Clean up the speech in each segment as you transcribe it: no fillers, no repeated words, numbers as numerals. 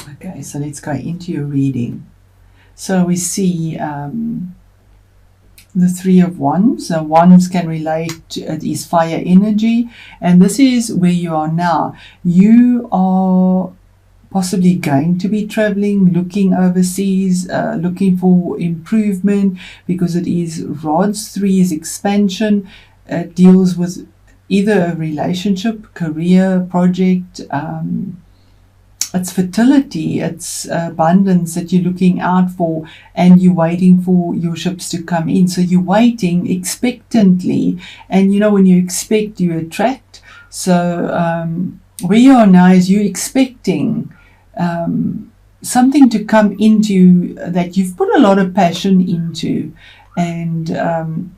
Okay, so let's go into your reading. So we see the Three of Wands. So wands can relate to it is fire energy, and this is where you are now. You are possibly going to be traveling, looking overseas, looking for improvement, because it is rods. 3 is expansion. It deals with either a relationship, career, project, it's fertility, it's abundance that you're looking out for, and you're waiting for your ships to come in. So you're waiting expectantly, and when you expect, you attract. So where you are now is you expecting something to come into that you've put a lot of passion into, and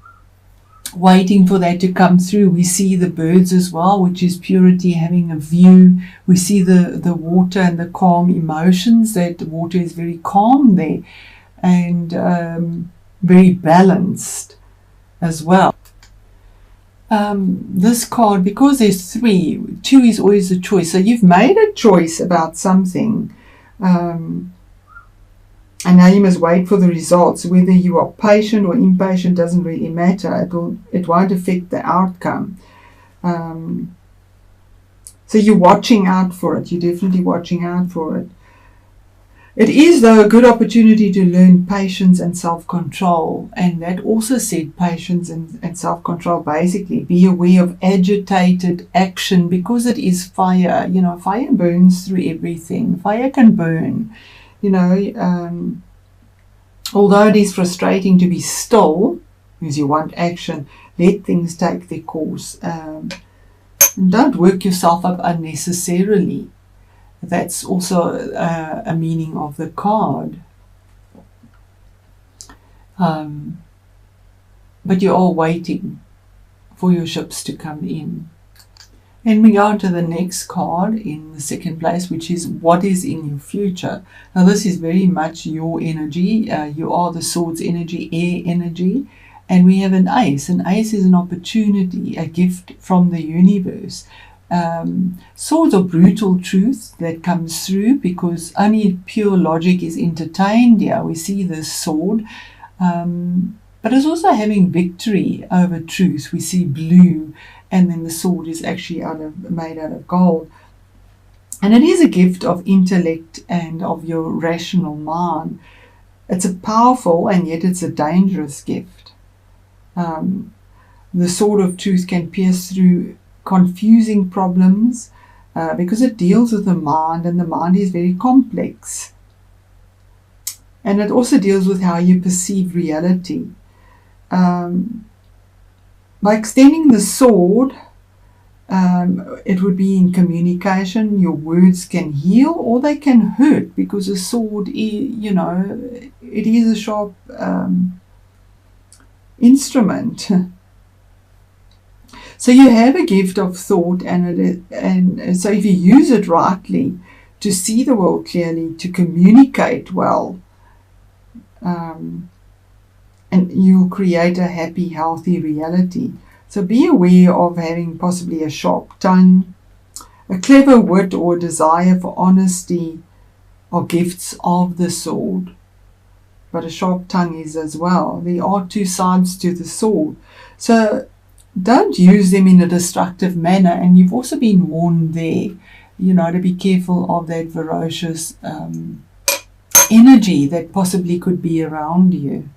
waiting for that to come through. We see the birds as well, which is purity, having a view. We see the water and the calm emotions, that the water is very calm there, and very balanced as well. This card, because there's 3, 2 is always a choice. So you've made a choice about something, and now you must wait for the results. Whether you are patient or impatient doesn't really matter. It won't affect the outcome. So you're watching out for it. You're definitely watching out for it. It is, though, a good opportunity to learn patience and self-control. And that also said patience and self-control. Basically, be aware of agitated action, because it is fire. Fire burns through everything. Fire can burn. Although it is frustrating to be still, because you want action, let things take their course. And don't work yourself up unnecessarily. That's also a meaning of the card. But you're all waiting for your ships to come in. And we go on to the next card in the second place, which is what is in your future. Now this is very much your energy. You are the Swords energy, air energy. And we have an Ace. An Ace is an opportunity, a gift from the universe. Swords are brutal truth that comes through, because only pure logic is entertained here. We see this sword. But it's also having victory over truth. We see blue. And then the sword is actually made out of gold. And it is a gift of intellect and of your rational mind. It's a powerful, and yet it's a dangerous gift. The sword of truth can pierce through confusing problems, because it deals with the mind, and the mind is very complex. And it also deals with how you perceive reality. By extending the sword, it would be in communication. Your words can heal or they can hurt, because a sword, it is a sharp instrument. So you have a gift of thought, and so if you use it rightly, to see the world clearly, to communicate well, and you'll create a happy, healthy reality. So be aware of having possibly a sharp tongue, a clever wit, or a desire for honesty are gifts of the sword. But a sharp tongue is as well. There are 2 sides to the sword. So don't use them in a destructive manner. And you've also been warned there, to be careful of that ferocious energy that possibly could be around you.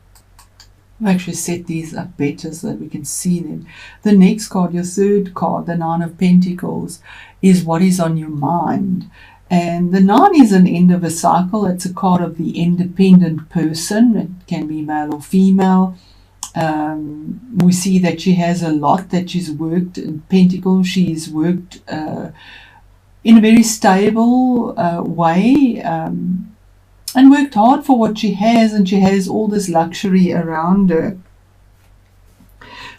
I'll actually set these up better so that we can see them. The next card, your third card, the 9 of Pentacles, is what is on your mind. And the 9 is an end of a cycle. It's a card of the independent person. It can be male or female. We see that she has a lot that she's worked in Pentacles. She's worked in a very stable way, and worked hard for what she has, and she has all this luxury around her.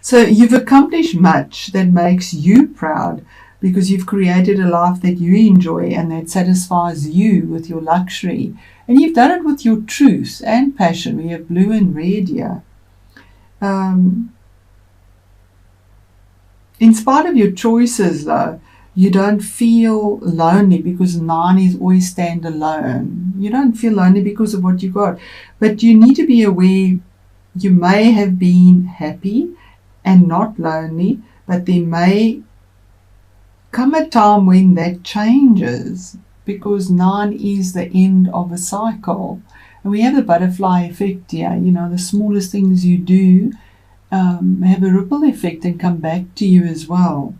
So you've accomplished much that makes you proud, because you've created a life that you enjoy and that satisfies you with your luxury. And you've done it with your truth and passion. We have blue and red here. In spite of your choices, though, You don't feel lonely because 9 is always stand alone. You don't feel lonely because of what you got. But you need to be aware you may have been happy and not lonely, but there may come a time when that changes, because 9 is the end of a cycle. And we have the butterfly effect here. You know, the smallest things you do have a ripple effect and come back to you as well.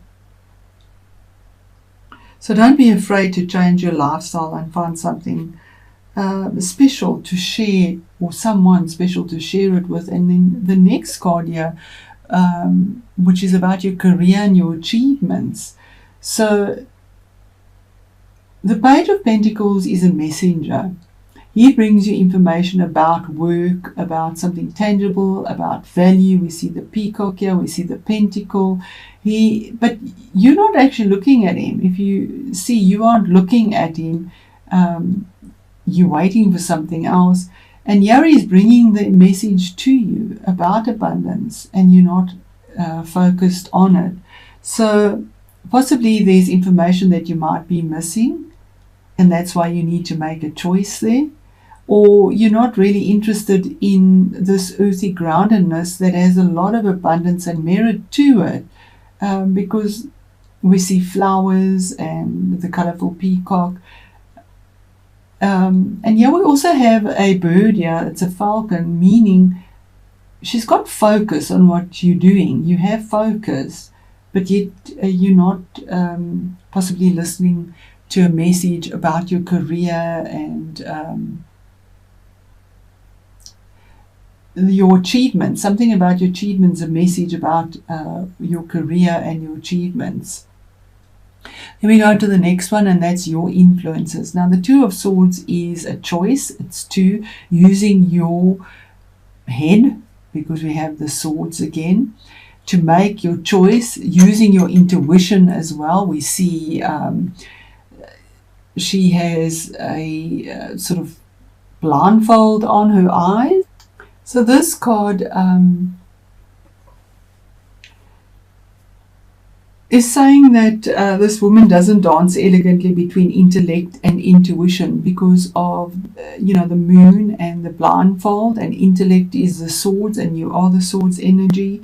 So don't be afraid to change your lifestyle and find something special to share, or someone special to share it with. And then the next card here, which is about your career and your achievements. So the Page of Pentacles is a messenger. He brings you information about work, about something tangible, about value. We see the peacock here, we see the pentacle. But you're not actually looking at him. If you see, you aren't looking at him. You're waiting for something else. And here is bringing the message to you about abundance, and you're not focused on it. So possibly there's information that you might be missing, and that's why you need to make a choice there. Or you're not really interested in this earthy groundedness that has a lot of abundance and merit to it, because we see flowers and the colorful peacock. And here we also have a bird here. It's a falcon, meaning she's got focus on what you're doing. You have focus, but yet you're not possibly listening to a message about your career and your achievements. Something about your achievements, a message about your career and your achievements. Then we go to the next one, and that's your influences. Now the Two of Swords is a choice. It's to using your head, because we have the swords again, to make your choice, using your intuition as well. We see she has a sort of blindfold on her eyes. So this card is saying that this woman doesn't dance elegantly between intellect and intuition because of the moon and the blindfold, and intellect is the swords and you are the swords energy.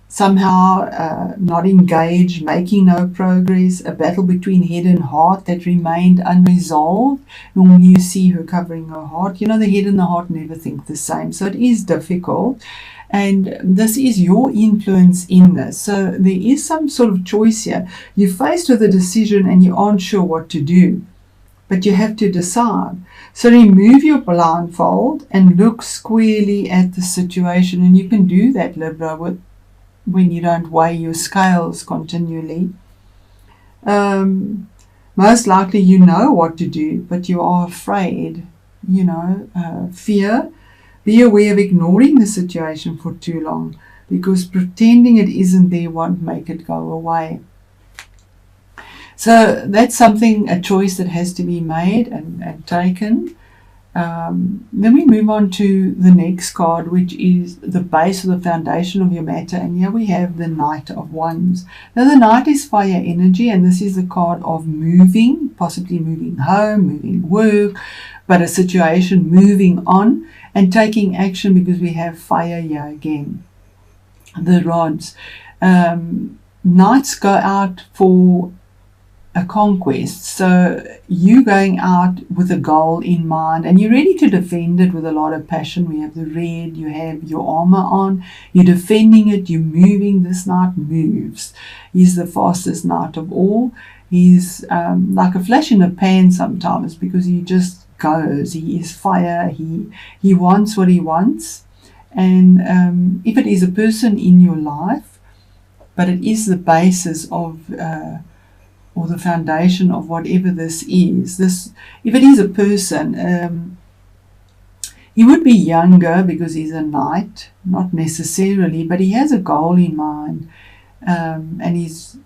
Somehow not engaged, making no progress, a battle between head and heart that remained unresolved. Normally you see her covering her heart. The head and the heart never think the same, so it is difficult. And this is your influence in this. So there is some sort of choice here. You're faced with a decision and you aren't sure what to do, but you have to decide. So remove your blindfold and look squarely at the situation. And you can do that, Libra, when you don't weigh your scales continually. Most likely you know what to do, but you are afraid, fear. Be aware of ignoring the situation for too long, because pretending it isn't there won't make it go away. So that's something, a choice that has to be made and taken. Then we move on to the next card, which is the base or the foundation of your matter. And here we have the Knight of Wands. Now the Knight is fire energy, and this is the card of moving, possibly moving home, moving work, but a situation moving on and taking action, because we have fire here again. The rods. Knights go out for a conquest. So you going out with a goal in mind and you're ready to defend it with a lot of passion. We have the red, you have your armor on, you're defending it, you're moving. This knight moves. He's the fastest knight of all. He's like a flash in the pan sometimes, because he just goes. He is fire. He wants what he wants. And if it is a person in your life, but it is the basis of or the foundation of whatever this is. If it is a person, he would be younger because he's a knight, not necessarily, but he has a goal in mind, and he's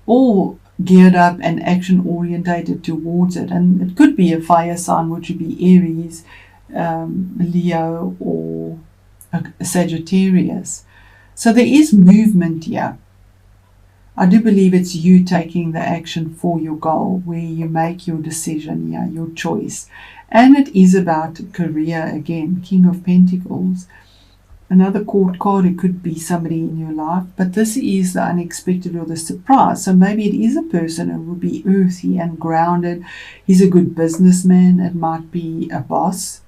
all geared up and action orientated towards it. And it could be a fire sign, which would be Aries, Leo, or a Sagittarius. So there is movement here. I do believe it's you taking the action for your goal, where you make your decision, your choice. And it is about career again, King of Pentacles. Another court card, it could be somebody in your life, but this is the unexpected or the surprise. So maybe it is a person who will be earthy and grounded. He's a good businessman. It might be a boss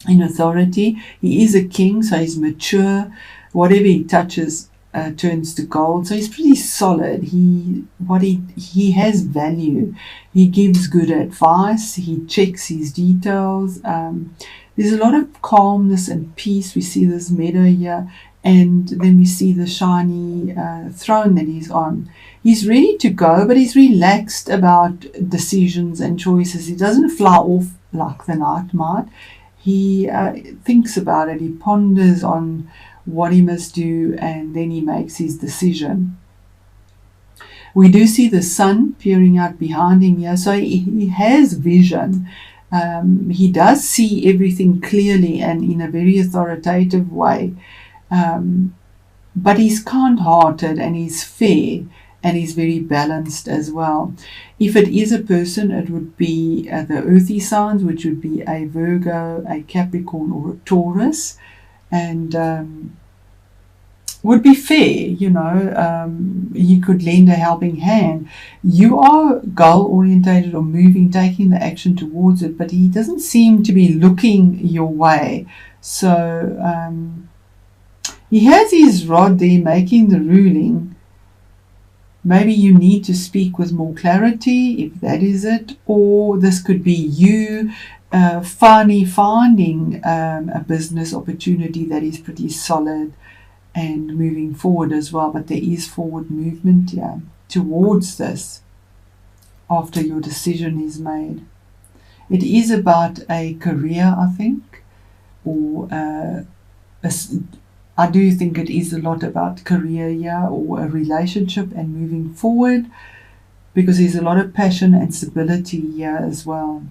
in authority. He is a king, so he's mature. Whatever he touches turns to gold. So he's pretty solid. He has value. He gives good advice. He checks his details. There's a lot of calmness and peace. We see this meadow here, and then we see the shiny throne that he's on. He's ready to go, but he's relaxed about decisions and choices. He doesn't fly off like the night might. He thinks about it. He ponders on what he must do, and then he makes his decision. We do see the sun peering out behind him here, so he has vision. He does see everything clearly and in a very authoritative way, but he's kind-hearted and he's fair and he's very balanced as well. If it is a person, it would be the earthy signs, which would be a Virgo, a Capricorn, or a Taurus, and would be fair, he could lend a helping hand. You are goal-orientated or moving, taking the action towards it, but he doesn't seem to be looking your way. So he has his rod there making the ruling. Maybe you need to speak with more clarity, if that is it, or this could be you finally finding a business opportunity that is pretty solid and moving forward as well. But there is forward movement here towards this after your decision is made. It is about a career, I think, or I do think it is a lot about career here, or a relationship and moving forward, because there's a lot of passion and stability here as well.